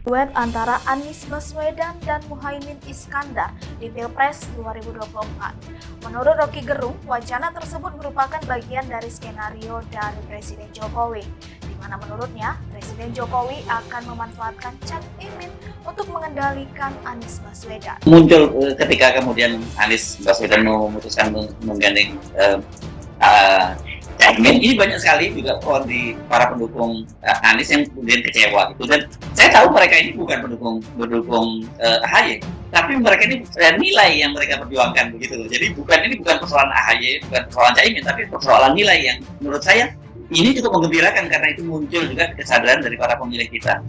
Duet antara Anies Baswedan dan Muhaimin Iskandar di Pilpres 2024. Menurut Rocky Gerung, wacana tersebut merupakan bagian dari skenario dari Presiden Jokowi, di mana menurutnya Presiden Jokowi akan memanfaatkan Cak Imin untuk mengendalikan Anies Baswedan. Muncul ketika kemudian Anies Baswedan memutuskan menggandeng Caimin, ini banyak sekali juga di para pendukung Anies yang kemudian kecewa gitu. Dan saya tahu mereka ini bukan pendukung AHY, tapi mereka ini nilai yang mereka perjuangkan begitu. Jadi ini bukan persoalan AHY, bukan persoalan Caimin, tapi persoalan nilai yang menurut saya ini cukup menggembirakan karena itu muncul juga kesadaran dari para pemilih kita.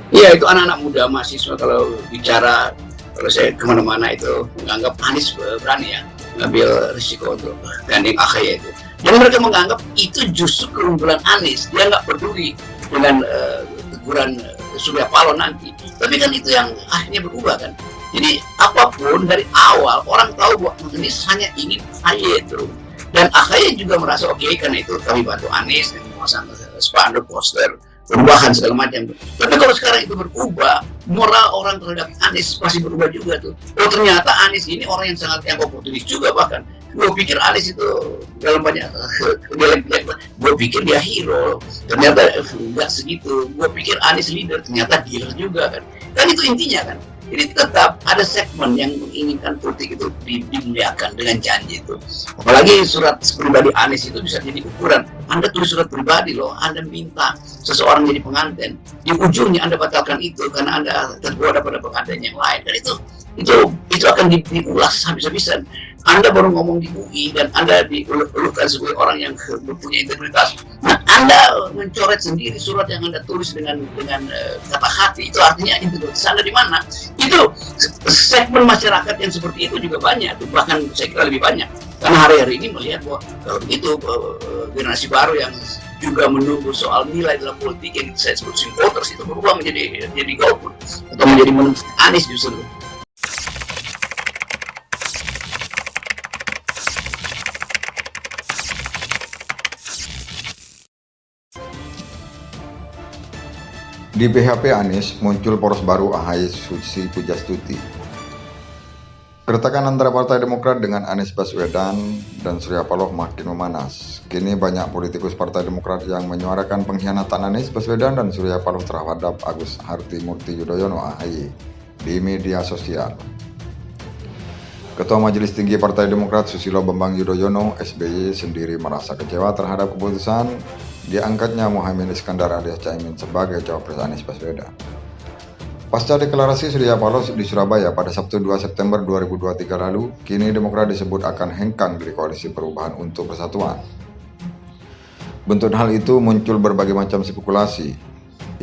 Iya, itu anak-anak muda mahasiswa kalau bicara, kalau saya kemana-mana itu menganggap Anies berani ya ngambil risiko untuk gandeng AHY itu. Dan mereka menganggap itu justru keunggulan Anies. Dia nggak peduli dengan teguran Surya Paloh nanti. Tapi kan itu yang akhirnya berubah kan. Jadi apapun dari awal orang tahu bahwa Anies hanya ingin AHY itu. Dan AHY juga merasa oke, karena itu kami bantu Anies dengan memasang spanduk, poster, perubahan segala macam. Tapi kalau sekarang itu berubah, moral orang terhadap Anies pasti berubah juga tuh. Oh ternyata Anies ini orang yang sangat oportunis juga bahkan. Gue pikir Anies itu dalam banyak gue pikir dia hero, ternyata enggak segitu. Gue pikir Anies leader, ternyata dealer juga kan. Kan itu intinya kan. Jadi tetap ada segmen yang menginginkan politik itu dimuliakan dengan janji itu. Apalagi surat pribadi Anies itu bisa jadi ukuran. Anda tulis surat pribadi loh, Anda minta seseorang jadi pengantin, di ujungnya Anda batalkan itu karena Anda tergoda pada pengantin yang lain. Dan itu akan diulas habis-habisan. Anda baru ngomong di UI dan Anda diulukan sebagai orang yang mempunyai integritas. Nah, Anda mencoret sendiri surat yang Anda tulis dengan kata hati, itu artinya integritas Anda di mana? Itu segmen masyarakat yang seperti itu juga banyak, bahkan saya kira lebih banyak. Karena hari-hari ini melihat bahwa kalau begitu generasi baru yang juga menunggu soal nilai dalam politik yang saya sebut swing voters itu berubah menjadi golput atau menjadi menurut Anies justru. Di PHP Anies, muncul poros baru AHY Susi Pujastuti. Keretakan antara Partai Demokrat dengan Anies Baswedan dan Surya Paloh makin memanas. Kini banyak politikus Partai Demokrat yang menyuarakan pengkhianatan Anies Baswedan dan Surya Paloh terhadap Agus Hartimurti Yudhoyono AHY di media sosial. Ketua Majelis Tinggi Partai Demokrat Susilo Bambang Yudhoyono (SBY) sendiri merasa kecewa terhadap keputusan diangkatnya Muhaimin Iskandar alias Caimin sebagai cawapres Anies Baswedan. Pasca deklarasi Surya Paloh di Surabaya pada Sabtu 2 September 2023 lalu, kini Demokrat disebut akan hengkang dari Koalisi Perubahan untuk Persatuan. Bentuk hal itu muncul berbagai macam spekulasi.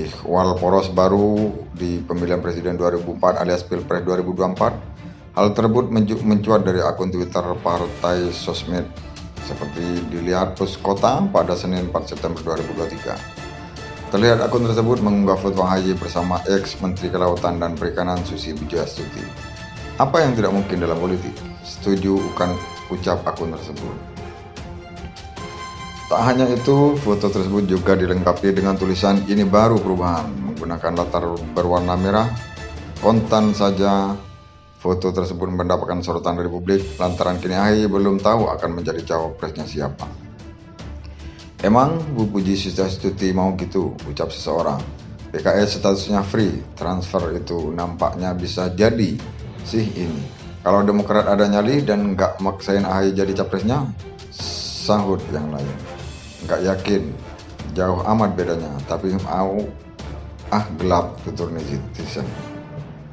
Ihwal poros baru di pemilihan presiden 2004 alias Pilpres 2024. Hal tersebut mencuat dari akun Twitter Partai Sosmed seperti dilihat Pus Kota pada Senin 4 September 2023. Terlihat akun tersebut mengunggah foto AHY bersama ex-Menteri Kelautan dan Perikanan Susi Pujastuti. Apa yang tidak mungkin dalam politik? Setuju bukan ucap akun tersebut. Tak hanya itu, foto tersebut juga dilengkapi dengan tulisan "Ini baru perubahan" menggunakan latar berwarna merah. Kontan saja foto tersebut mendapatkan sorotan dari publik lantaran kini AHY belum tahu akan menjadi cawapresnya siapa. Emang Bu Puji Pujastuti mau gitu, ucap seseorang. PKS statusnya free, transfer itu nampaknya bisa jadi sih ini. Kalau Demokrat ada nyali dan nggak maksain AHY jadi capresnya, sahut yang lain. Nggak yakin, jauh amat bedanya, tapi mau gelap, tutur netizen.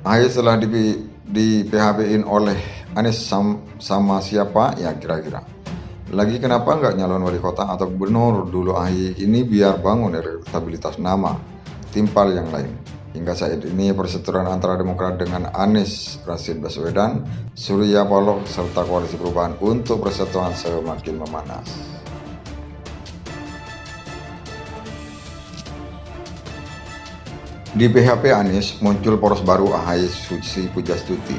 AHY setelah di PHP-in oleh Anies sama siapa ya kira-kira. Lagi kenapa nggak nyalon wali kota atau gubernur dulu AHY ini biar bangun elektabilitas nama, timpal yang lain. Hingga saat ini perseteruan antara Demokrat dengan Anies Rashid Baswedan, Surya Paloh serta Koalisi Perubahan untuk Persatuan semakin memanas. Di PHP Anies muncul poros baru AHY Susi Pujastuti.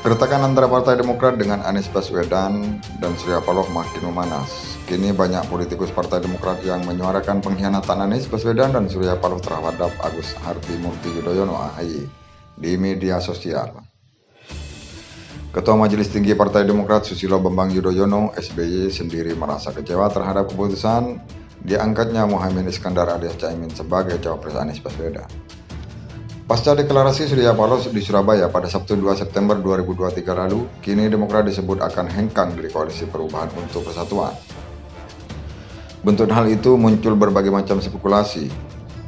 Keretakan antara Partai Demokrat dengan Anies Baswedan dan Surya Paloh makin memanas. Kini banyak politikus Partai Demokrat yang menyuarakan pengkhianatan Anies Baswedan dan Surya Paloh terhadap Agus Harimurti Yudhoyono (AHY) di media sosial. Ketua Majelis Tinggi Partai Demokrat Susilo Bambang Yudhoyono (SBY) sendiri merasa kecewa terhadap keputusan diangkatnya Muhaimin Iskandar alias Caimin sebagai cawapres Anies Baswedan. Pasca deklarasi Surya Paloh di Surabaya pada Sabtu 2 September 2023 lalu, kini Demokrat disebut akan hengkang dari Koalisi Perubahan untuk Persatuan. Bentuk hal itu muncul berbagai macam spekulasi.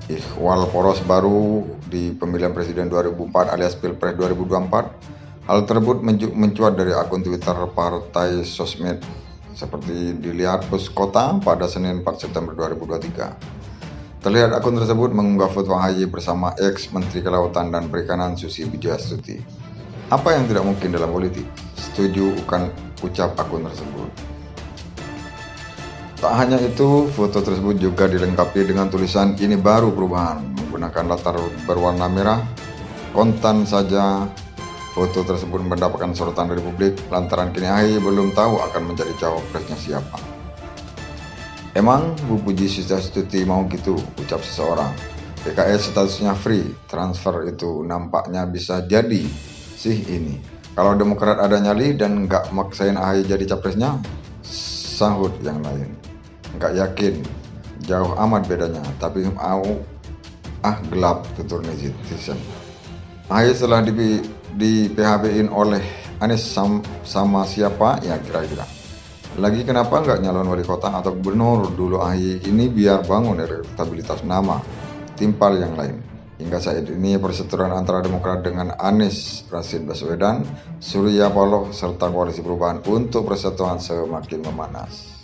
Ihwal poros baru di pemilihan presiden 2004 alias Pilpres 2024. Hal tersebut mencuat dari akun Twitter Partai Sosmed seperti dilihat Pus Kota pada Senin 4 September 2023. Terlihat akun tersebut mengunggah foto AHY bersama ex-Menteri Kelautan dan Perikanan Susi Pujiastuti. Apa yang tidak mungkin dalam politik? Setuju bukan ucap akun tersebut. Tak hanya itu, foto tersebut juga dilengkapi dengan tulisan "Ini baru perubahan" menggunakan latar berwarna merah. Kontan saja, foto tersebut mendapatkan sorotan dari publik lantaran kini AHY belum tahu akan menjadi cawapresnya siapa. Emang Bu Puji Pujiastuti mau gitu, ucap seseorang. PKS statusnya free, transfer itu nampaknya bisa jadi sih ini. Kalau Demokrat ada nyali dan nggak maksain AHY jadi capresnya, sahut yang lain. Nggak yakin, jauh amat bedanya, tapi mau gelap, tutur netizen. AHY setelah di PHP-in oleh Anies sama siapa ya kira-kira. Lagi kenapa nggak nyalon wali kota atau gubernur dulu AHY ini biar bangun elektabilitas nama, timpal yang lain. Hingga saat ini perseteruan antara Demokrat dengan Anies Rashid Baswedan, Surya Paloh serta Koalisi Perubahan untuk Persatuan semakin memanas.